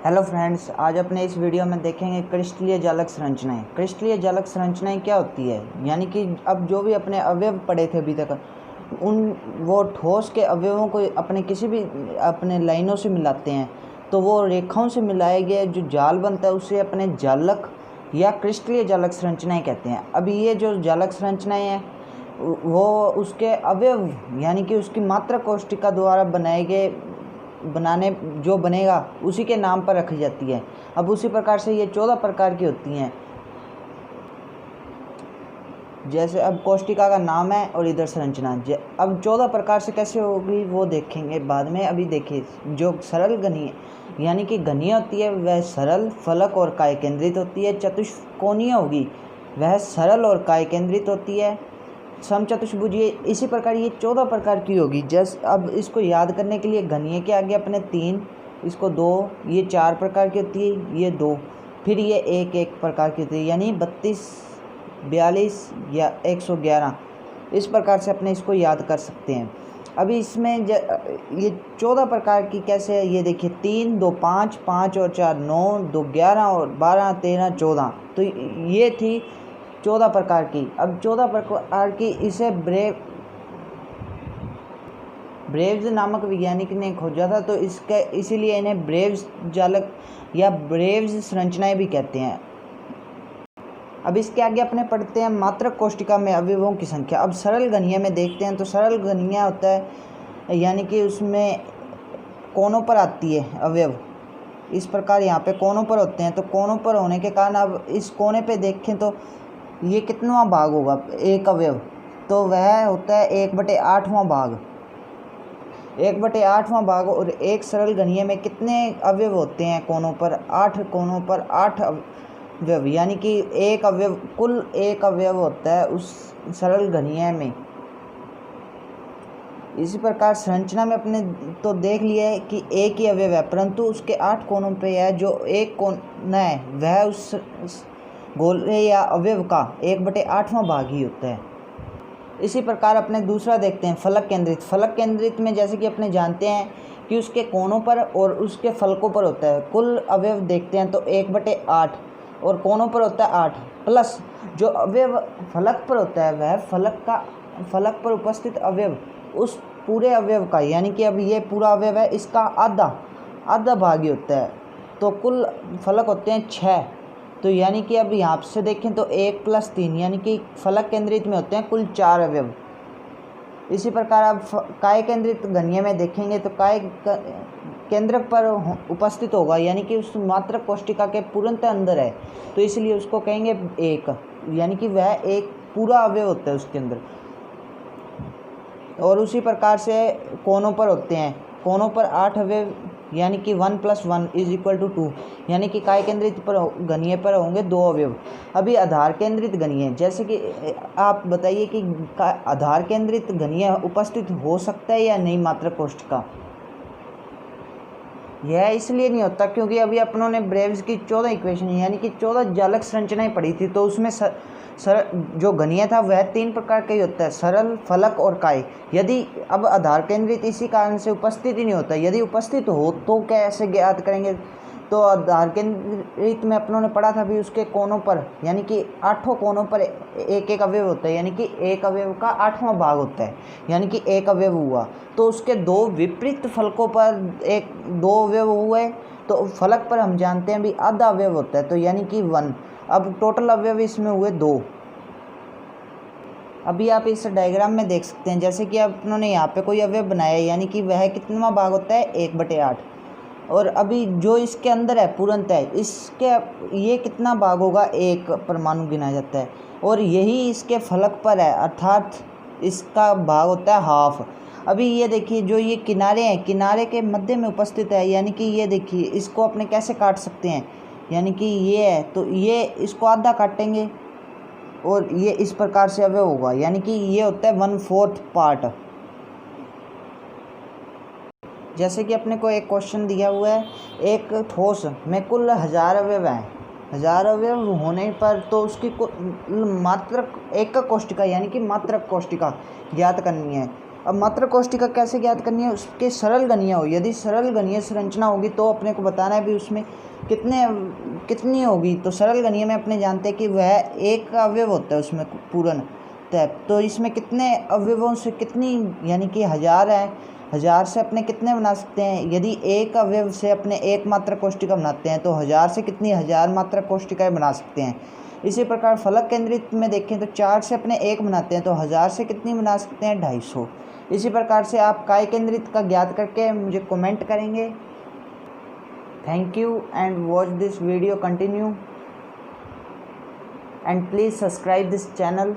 Hello friends, आज अपने इस वीडियो में देखेंगे क्रिस्टलीय जालक संरचनाएं। क्रिस्टलीय जालक संरचनाएं क्या होती है, यानी कि अब जो भी अपने अवयव पढ़े थे अभी तक वो ठोस के अवयवों को अपने किसी भी अपने लाइनों से मिलाते हैं तो वो रेखाओं से मिलाए गए जो जाल बनता है उसे अपने जालक या क्रिस्टलीय जालक संरचनाएं कहते हैं। अभी ये जो जालक संरचनाएं हैं वो उसके अवयव यानी कि उसकी मात्रक कोशिका द्वारा बनाने जो बनेगा उसी के नाम पर रखी जाती है। अब उसी प्रकार से ये 14 प्रकार की होती हैं। जैसे अब कोशिका का नाम है और इधर संरचना। अब 14 प्रकार से कैसे होगी वो देखेंगे बाद में। अभी देखिए, जो सरल घनीय यानी कि घनीय होती है वह सरल, फलक और काय केंद्रित होती है। चतुष्कोणीय होगी वह सरल और काय केंद्रित होती है। समचतुष्भुजीय इसी प्रकार ये 14 प्रकार की होगी। जैसे अब इसको याद करने के लिए घनीय के आगे अपने 3, इसको 2, ये 4 प्रकार की होती है, ये 2, फिर ये 1 प्रकार की होती है, यानी 32, 42 या 111। इस प्रकार से अपने इसको याद कर सकते हैं। अभी इसमें ये 14 प्रकार की कैसे है ये देखिए, 3, 2, 5, 5 और 4 9, 2 11 और 12, 13, 14। तो ये थी 14 प्रकार की। अब 14 प्रकार की इसे ब्रेव्स नामक वैज्ञानिक ने खोजा था, तो इसीलिए इन्हें ब्रेव्स जालक या ब्रेव्स संरचनाएं भी कहते हैं। अब इसके आगे अपने पढ़ते हैं मात्रक कोशिका में अवयवों की संख्या। अब सरल घनीय में देखते हैं तो सरल घनीय होता है यानी कि उसमें कोनों पर आती है अवयव। इस प्रकार यहाँ पे कोनों पर होते हैं, तो कोनों पर होने के कारण अब इस कोने पे देखें तो ये कितवां भाग होगा एक अवयव, तो वह होता है 1/8वां भाग। 1/8वां भाग। और एक सरल घनीय में कितने अवयव होते हैं कोनों पर? 8 कोनों पर 8 अवयव, यानी कि एक अवयव कुल एक अवयव होता है उस सरल घनीय में। इसी प्रकार संरचना में अपने तो देख लिया है कि एक ही अवयव है, परंतु उसके 8 कोनों पे है। जो एक कोना है वह उस गोले या अवयव का 1/8वां भाग ही होता है। इसी प्रकार अपने दूसरा देखते हैं फलक केंद्रित। फलक केंद्रित में जैसे कि अपने जानते हैं कि उसके कोनों पर और उसके फलकों पर होता है। कुल अवयव देखते हैं तो 1/8 और कोनों पर होता है 8, प्लस जो अवयव फलक पर होता है वह फलक पर उपस्थित अवयव उस पूरे अवयव का, यानी कि अब ये पूरा अवयव है इसका आधा भाग ही होता है। तो कुल फलक होते हैं 6। तो यानी कि अब यहाँ से देखें तो 1 + 3 यानी कि फलक केंद्रित में होते हैं कुल 4 अवयव। इसी प्रकार अब काय केंद्रित घनीय में देखेंगे तो काय केंद्र पर उपस्थित होगा, यानी कि उस मात्रक कोशिका के पूर्णतः अंदर है, तो इसलिए उसको कहेंगे 1, यानी कि वह एक पूरा अवयव होता है उसके अंदर। और उसी प्रकार से कोनों पर होते हैं, कोनों पर 8 अवयव, यानी कि 1 + 1 = 2, यानी कि काय केंद्रित पर घनीय पर होंगे 2 अवयव। अभी आधार केंद्रित घनीय, जैसे कि आप बताइए कि आधार केंद्रित घनीय उपस्थित हो सकता है या नहीं मात्रक कोशिका? यह इसलिए नहीं होता क्योंकि अभी अपनों ने ब्रेव्स की 14 इक्वेशन यानी कि 14 जालक संरचनाएं पढ़ी थी, तो उसमें जो घनीय था वह 3 प्रकार का ही होता है, सरल, फलक और काय। यदि अब आधार केंद्रित इसी कारण से उपस्थित ही नहीं होता, यदि उपस्थित हो तो कैसे ज्ञात करेंगे? तो आधार केंद्रित में अपनों ने पढ़ा था भी उसके कोनों पर, यानी कि 8 कोनों पर एक अवयव होता है, यानी कि एक अवयव का 8वां भाग होता है, यानी कि एक अवयव हुआ। तो उसके 2 विपरीत फलकों पर 2 अवयव हुए, तो फलक पर हम जानते हैं भी आधा अवयव होता है, तो यानी कि 1। अब टोटल अवयव इसमें हुए 2। अभी आप इस डायग्राम में देख सकते हैं, जैसे कि अपनों ने यहाँ पे कोई अवयव बनाया, यानी कि वह कितवां भाग होता है 1/8। और अभी जो इसके अंदर है पूर्णतः इसके ये कितना भाग होगा? 1 परमाणु गिना जाता है, और यही इसके फलक पर है, अर्थात इसका भाग होता है हाफ। अभी ये देखिए, जो ये किनारे हैं, किनारे के मध्य में उपस्थित है, यानी कि ये देखिए इसको अपने कैसे काट सकते हैं, यानी कि ये है तो ये इसको आधा काटेंगे और ये इस प्रकार से अवयव होगा, यानी कि ये होता है 1/4 पार्ट। जैसे कि अपने को एक क्वेश्चन दिया हुआ है, एक ठोस में कुल 1000 अवयव हैं, 1000 अवयव होने पर तो उसकी मात्रक एक कोशिका यानी कि मात्रक कोशिका ज्ञात करनी है। अब मात्रा कोष्ठिका कैसे ज्ञात करनी है, उसके सरल गणीय हो। यदि सरल गणीय संरचना होगी तो अपने को बताना है भी उसमें कितनी होगी। तो सरल गणीय में अपने जानते हैं कि वह एक का अवयव होता है उसमें पूर्ण तय। तो इसमें कितने अवयवों से कितनी, यानी कि 1000 है, 1000 से अपने कितने बना सकते हैं। यदि एक अवयव से अपने एक मात्रा कोष्ठिका बनाते हैं तो 1000 से कितनी 1000 मात्रा कोष्ठिकाएँ बना सकते हैं। इसी प्रकार फलक केंद्रित में देखें तो 4 से अपने 1 बनाते हैं तो 1000 से कितनी बना सकते हैं 250। इसी प्रकार से आप काय केंद्रित का ज्ञात करके मुझे कमेंट करेंगे। Thank you and watch this video continue and please subscribe this channel.